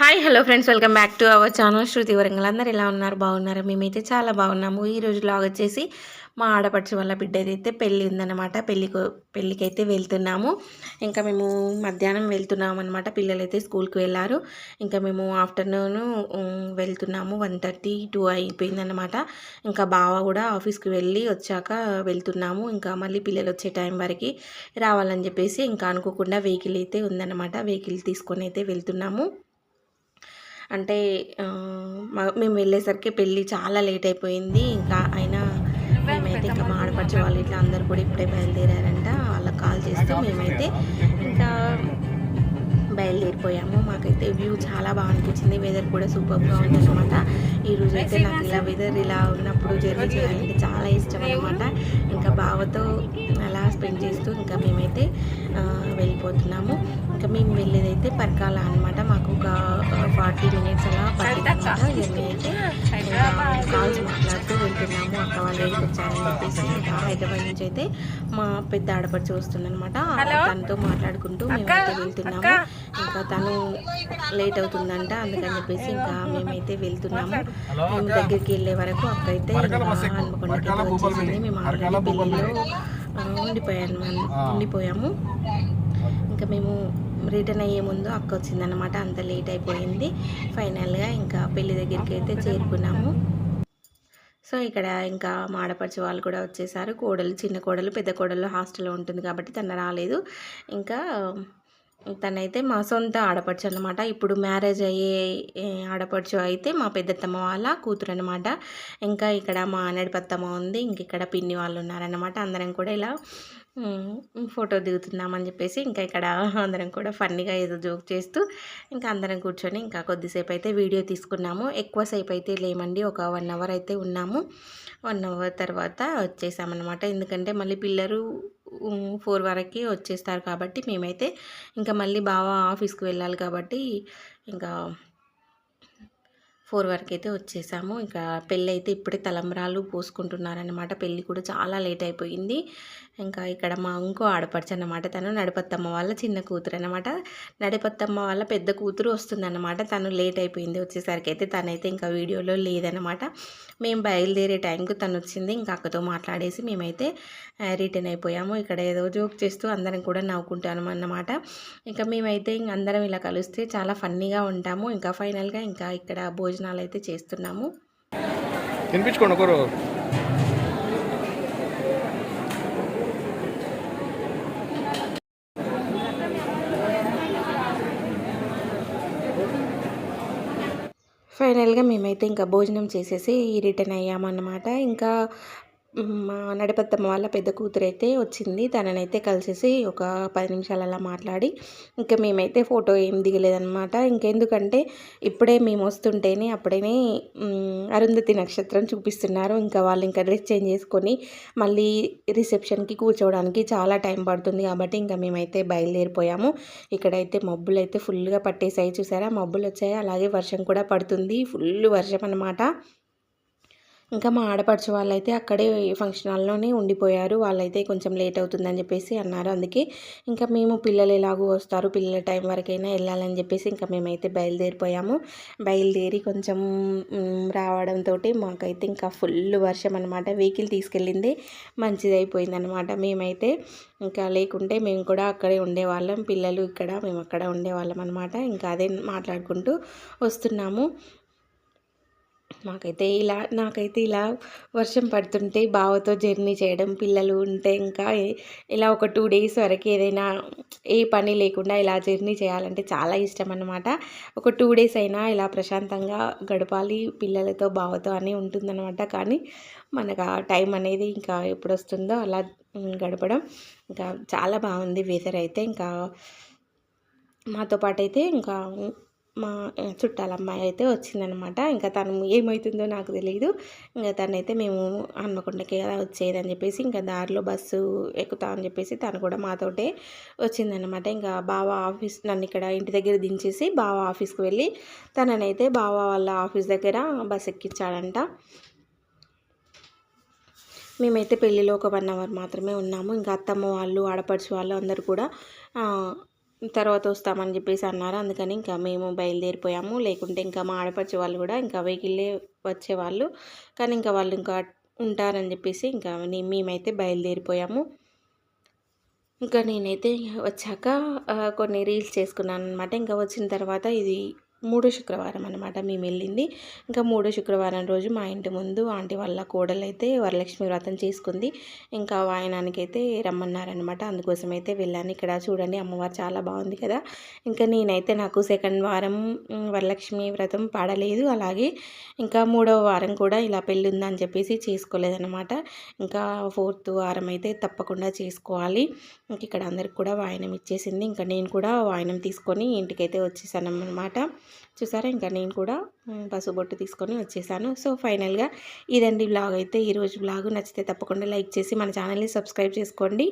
Hi hello friends, welcome back to our channel Shruti Warangal. అందరు ఎలా ఉన్నారు? బాగున్నారు? మేమైతే చాలా బాగున్నాము. ఈరోజు లాగ్ వచ్చేసి మా ఆడపడుచు వాళ్ళ బిడ్డదైతే పెళ్ళి ఉందన్నమాట. పెళ్ళికైతే వెళ్తున్నాము. ఇంకా మేము మధ్యాహ్నం వెళ్తున్నాము అనమాట. పిల్లలైతే స్కూల్కి వెళ్ళారు. ఇంకా మేము ఆఫ్టర్నూన్ వెళ్తున్నాము. 1:30, 2 అయిపోయిందన్నమాట. ఇంకా బావ కూడా ఆఫీస్కి వెళ్ళి వచ్చాక వెళ్తున్నాము. ఇంకా మళ్ళీ పిల్లలు వచ్చే టైం వరకు రావాలని చెప్పేసి ఇంకా అనుకోకుండా వెహికల్ అయితే ఉందన్నమాట. వెహికల్ తీసుకొని అయితే వెళ్తున్నాము. అంటే మేము వెళ్ళేసరికి పెళ్ళి చాలా లేట్ అయిపోయింది. ఇంకా అయినా మేమైతే ఇంకా మా ఆడపడుచు వాళ్ళు ఇట్లా అందరు కూడా ఇప్పుడే బయలుదేరారంట. వాళ్ళకి కాల్ చేస్తూ మేమైతే ఇంకా బయలుదేరిపోయాము. మాకైతే వ్యూ చాలా బాగా అనిపించింది. వెదర్ కూడా సూపర్గా ఉందన్నమాట. ఈరోజు అయితే నాకు ఇలా వెదర్ ఇలా ఉన్నప్పుడు జర్నీ చేయాలంటే చాలా ఇష్టం అనమాట. ఇంకా బావతో అలా స్పెండ్ చేస్తూ ఇంకా మేమైతే వెళ్ళిపోతున్నాము. ఇంకా మేము వెళ్ళేదైతే పర్కాల అనమాట. మాకు ఒక 40 మినిట్స్ అలా పట్టిందన్నమాట జర్నీ అయితే. కాల్స్ మాట్లాడుతూ వెళ్తున్నాము. అక్క వాళ్ళు ఏడికి వచ్చారని చెప్పేసి ఇంకా హైదరాబాద్ నుంచి అయితే మా పెద్ద ఆడపడిచి వస్తుందన్నమాట. తనతో మాట్లాడుకుంటూ మేమైతే వెళ్తున్నాము. ఇంకా తను లేట్ అవుతుందంట, అందుకని చెప్పేసి ఇంకా మేమైతే వెళ్తున్నాము. మేము దగ్గరికి వెళ్ళే వరకు అక్కడైతే హన్మకొండకి వచ్చేసింది. మేము ఆల్రెడీ పెళ్ళిలో ఉండిపోయాము. ఇంకా మేము రిటర్న్ అయ్యే ముందు అక్క వచ్చిందనమాట. అంత లేట్ అయిపోయింది. ఫైనల్గా ఇంకా పెళ్లి దగ్గరికి అయితే చేరుకున్నాము. సో ఇక్కడ ఇంకా మా ఆడపడుచు వాళ్ళు కూడా వచ్చేసారు. చిన్న కోడలు పెద్ద కోడలు హాస్టల్లో ఉంటుంది కాబట్టి తను రాలేదు. ఇంకా తనైతే మా సొంత ఆడపడుచు అనమాట. ఇప్పుడు మ్యారేజ్ అయ్యే ఆడపడుచు అయితే మా పెద్దత్తమ్మ వాళ్ళ కూతురు అనమాట. ఇంకా ఇక్కడ మా నడిపత్తమ్మ ఉంది. ఇంక ఇక్కడ పిన్ని వాళ్ళు ఉన్నారనమాట. అందరం కూడా ఇలా ఫోటో దిగుతున్నామని చెప్పేసి ఇంకా ఇక్కడ అందరం కూడా ఫన్నీగా ఏదో జోక్ చేస్తూ ఇంకా అందరం కూర్చొని ఇంకా కొద్దిసేపు అయితే వీడియో తీసుకున్నాము. ఎక్కువసేపు అయితే లేమండి, ఒక 1 అవర్ అయితే ఉన్నాము. 1 అవర్ తర్వాత వచ్చేసామన్నమాట. ఎందుకంటే మళ్ళీ పిల్లలు 4 వరకు వచ్చేస్తారు కాబట్టి మేమైతే ఇంకా మళ్ళీ బావ ఆఫీస్కి వెళ్ళాలి కాబట్టి ఇంకా 4 వరకు అయితే వచ్చేసాము. ఇంకా పెళ్ళి అయితే ఇప్పుడే తలంబ్రాలు పోసుకుంటున్నారనమాట. పెళ్ళి కూడా చాలా లేట్ అయిపోయింది. ఇంకా ఇక్కడ మా ఇంకో ఆడపడుచు అనమాట. తను నడిపత్తమ్మ వాళ్ళ చిన్న కూతురు అనమాట. నడిపత్తమ్మ వాళ్ళ పెద్ద కూతురు వస్తుందన్నమాట. తను లేట్ అయిపోయింది వచ్చేసరికి అయితే. తనైతే ఇంకా వీడియోలో లేదనమాట. మేము బయలుదేరే టైంకి తను వచ్చింది. ఇంకా అక్కతో మాట్లాడేసి మేమైతే రిటర్న్ అయిపోయాము. ఇక్కడ ఏదో జోక్ చేస్తూ అందరం కూడా నవ్వుకుంటాము అన్నమాట. ఇంకా మేమైతే ఇంక అందరం ఇలా కలిస్తే చాలా ఫన్నీగా ఉంటాము. ఇంకా ఫైనల్గా ఇంకా ఇక్కడ భోజనాలు అయితే చేస్తున్నాము. తినిపించుకోండి ఒకరు. ఫైనల్గా మేమైతే ఇంకా భోజనం చేసేసి రిటర్న్ అయ్యామన్నమాట. ఇంకా మా నడిపత్తమ్మ వాళ్ళ పెద్ద కూతురు అయితే వచ్చింది. తననైతే కలిసేసి ఒక 10 నిమిషాలు అలా మాట్లాడి ఇంకా మేమైతే ఫోటో ఏం దిగలేదన్నమాట. ఇంకెందుకంటే ఇప్పుడే మేము వస్తుంటేనే అప్పుడే అరుంధతి నక్షత్రం చూపిస్తున్నారు. ఇంకా వాళ్ళు ఇంకా డ్రెస్ చేంజ్ చేసుకొని మళ్ళీ రిసెప్షన్కి కూర్చోవడానికి చాలా టైం పడుతుంది కాబట్టి ఇంకా మేమైతే బయలుదేరిపోయాము. ఇక్కడైతే మబ్బులు అయితే ఫుల్గా పట్టేసాయి, చూసారా? మబ్బులు వచ్చాయి, అలాగే వర్షం కూడా పడుతుంది. ఫుల్ వర్షం అన్నమాట. ఇంకా మా ఆడపడుచు వాళ్ళైతే అక్కడే ఫంక్షన్ హాల్లోనే ఉండిపోయారు. వాళ్ళైతే కొంచెం లేట్ అవుతుందని చెప్పేసి అన్నారు. అందుకే ఇంకా మేము పిల్లలు ఎలాగో వస్తారు, పిల్లల టైం వరకైనా వెళ్ళాలని చెప్పేసి ఇంకా మేమైతే బయలుదేరిపోయాము. బయలుదేరి కొంచెం రావడంతో మాకైతే ఇంకా ఫుల్ వర్షం అనమాట. వెహికల్ తీసుకెళ్ళింది మంచిదైపోయిందనమాట. మేమైతే ఇంకా లేకుంటే మేము కూడా అక్కడే ఉండేవాళ్ళం. పిల్లలు ఇక్కడ, మేము అక్కడ ఉండేవాళ్ళం అనమాట. ఇంకా అదే మాట్లాడుకుంటూ వస్తున్నాము. నాకైతే ఇలా వర్షం పడుతుంటే బావతో జర్నీ చేయడం, పిల్లలు ఉంటే ఇంకా ఇలా ఒక 2 డేస్ వరకు ఏదైనా ఏ పని లేకుండా ఇలా జర్నీ చేయాలంటే చాలా ఇష్టం అన్నమాట. ఒక 2 డేస్ అయినా ఇలా ప్రశాంతంగా గడపాలి పిల్లలతో, బావతో అని ఉంటుందన్నమాట. కానీ మనకు ఆ టైం అనేది ఇంకా ఎప్పుడు వస్తుందో అలా గడపడం. ఇంకా చాలా బాగుంది వెదర్ అయితే. ఇంకా మాతో పాటు అయితే ఇంకా మా చుట్టాల అమ్మాయి అయితే వచ్చిందనమాట. ఇంకా తను ఏమవుతుందో నాకు తెలియదు. ఇంకా తనైతే మేము హన్మకొండకి కదా వచ్చేదని చెప్పేసి ఇంకా దారిలో బస్సు ఎక్కుతా అని చెప్పేసి తను కూడా మాతోటే వచ్చిందనమాట. ఇంకా బావ నన్ను ఇక్కడ ఇంటి దగ్గర దించేసి బావ ఆఫీస్కి వెళ్ళి తననైతే బావ వాళ్ళ ఆఫీస్ దగ్గర బస్ ఎక్కించాడంట. మేమైతే పెళ్ళిలో ఒక 1 అవర్ మాత్రమే ఉన్నాము. ఇంకా అత్తమ్మ వాళ్ళు, ఆడపడుచు వాళ్ళు అందరూ కూడా తర్వాత వస్తామని చెప్పేసి అన్నారు. అందుకని ఇంకా మేము బయలుదేరిపోయాము. లేకుంటే ఇంకా మా ఆడపడుచు వాళ్ళు కూడా ఇంకా వెహికల్లే వచ్చేవాళ్ళు. కానీ ఇంకా వాళ్ళు ఇంకా ఉంటారని చెప్పేసి ఇంకా మేమైతే బయలుదేరిపోయాము. ఇంకా నేనైతే వచ్చాక కొన్ని రీల్స్ చేసుకున్నాననమాట. ఇంకా వచ్చిన తర్వాత ఇది మూడో శుక్రవారం అనమాట మేమెళ్ళింది. ఇంకా మూడో శుక్రవారం రోజు మా ఇంటి ముందు ఆంటీ వాళ్ళ కోడలైతే వరలక్ష్మి వ్రతం చేసుకుంది. ఇంకా వాయనానికైతే రమ్మన్నారనమాట. అందుకోసమైతే వెళ్ళాను. ఇక్కడ చూడండి అమ్మవారు చాలా బాగుంది కదా! ఇంకా నేనైతే నాకు సెకండ్ వారం వరలక్ష్మి వ్రతం పడలేదు. అలాగే ఇంకా మూడవ వారం కూడా ఇలా పెళ్ళుందని చెప్పేసి చేసుకోలేదనమాట. ఇంకా ఫోర్త్ వారం అయితే తప్పకుండా చేసుకోవాలి. ఇంక ఇక్కడ అందరికి కూడా వాయనం ఇచ్చేసింది. ఇంకా నేను కూడా వాయనం తీసుకొని ఇంటికైతే వచ్చేసానన్నమాట. చూసారా ఇంకా నేను కూడా పసుపు బొట్టు తీసుకొని వచ్చేసాను. సో ఫైనల్గా ఇదండి వ్లాగ్ అయితే. ఈరోజు వ్లాగ్ నచ్చితే తప్పకుండా లైక్ చేసి మన ఛానల్ని సబ్స్క్రైబ్ చేసుకోండి.